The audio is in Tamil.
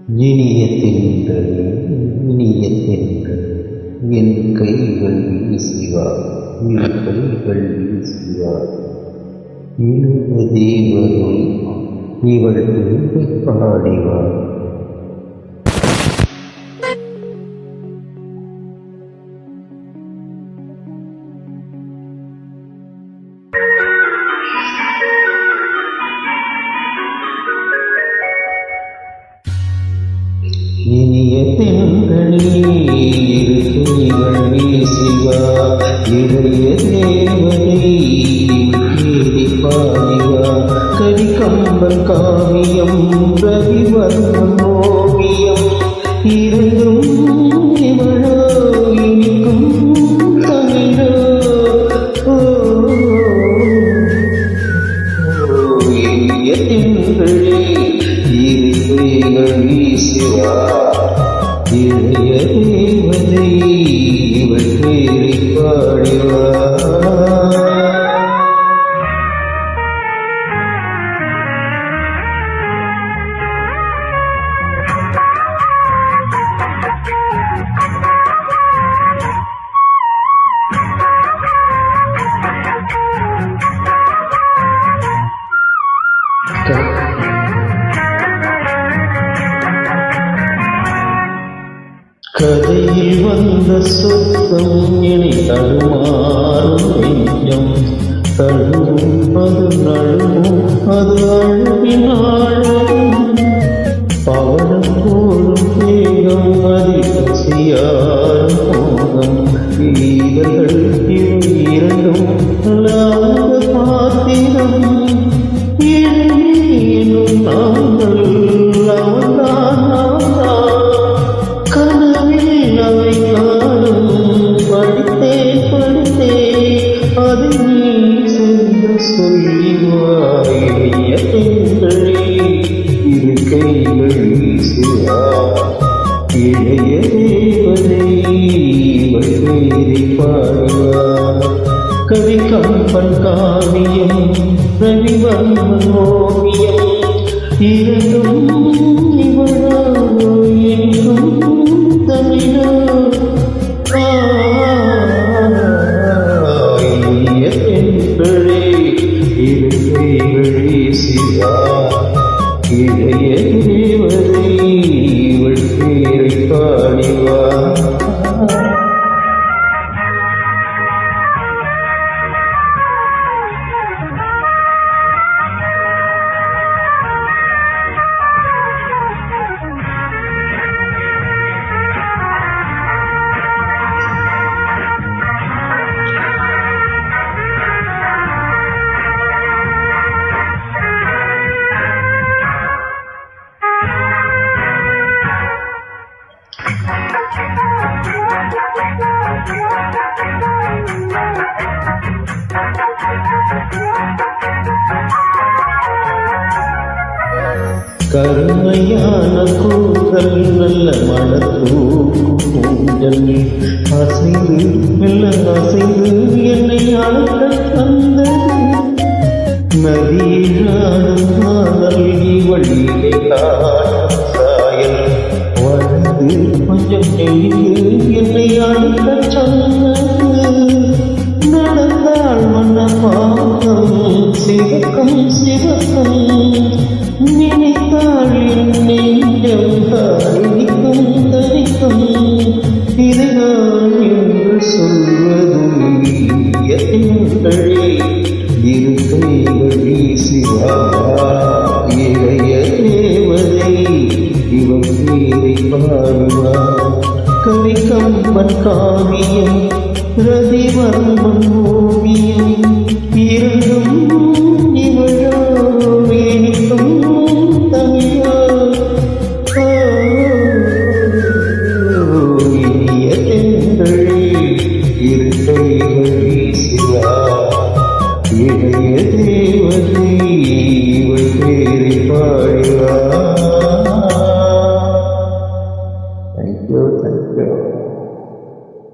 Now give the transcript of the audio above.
இனிய தென்றல் இனிய தென்றல் என் கைகள் வீசிவா என் கைகள் வீசிவா இழுவ தேவரும் இவள் பாடிவா. இனிய தென்றலே இரு கைகள் வீசிவா இளைய தேவனை தேடி பாடிவா. கரிகம்பன் காவியம் ரவிவர்மன் ஓவியம் இரண்டும் இவளோ இனிக்கும் தமிழோ. இனிய தென்றலே இரு கைகள் வீசிவா இளைய தேவதை இவள் தேடி பாடிவா. கதையில் வந்த சொத்தம் இனி தடுமாறும் நெஞ்சம் தழுவும் அது நழுவும் அது அழுவினாலும் பவனம் போலும் தேகம் அதில் செய்யாரும் போகம் வீரர்கள் இவை இரண்டும் அல்லாத பாத்திரம் இன்னும் நாங்கள் இளைய தேவதை இவள் தேடி பாடுவா. கரிகம்பன் காவியம் ரவிவர்மன் ஓவியம் இரண்டும் இவளோ எங்கும் தமிழோ. இனிய தென்றலே இரு கைகள் வீசிவா இளைய தேவதை இவள் தேடி பாடிவா. கருமையான கூந்தல் நல்ல மனத்தூக்கும் ஊஞ்சல் அசைந்து மெல்ல அசைந்து என்னை அழகத் தந்தது. நதியில் ஆடும் காதல் வழியிலே காணும் சாயல் வளர்ந்து கொஞ்சம் நெளிந்து என்னை அழகச் சொன்னது. நடந்தால் மன்ன பாகம் சிவக்கம் சிவக்கம் நினைத்தாள் என் நெஞ்சம் தரிக்கும் தரிக்கும். இதுதான் என்று சொல்வது இனிய தென்றலே இரு கைகள் வீசிவா இளைய தேவதை இவள் தேடி பாடுவா. கரிகம்பன் காவியம் ரவிவர்மன் ஓவியம் இரண்டும் இவளோ இனிக்கும் தமிழோ. இனிய தென்றலே இரு கைகள் வீசிவா இளைய தேவதை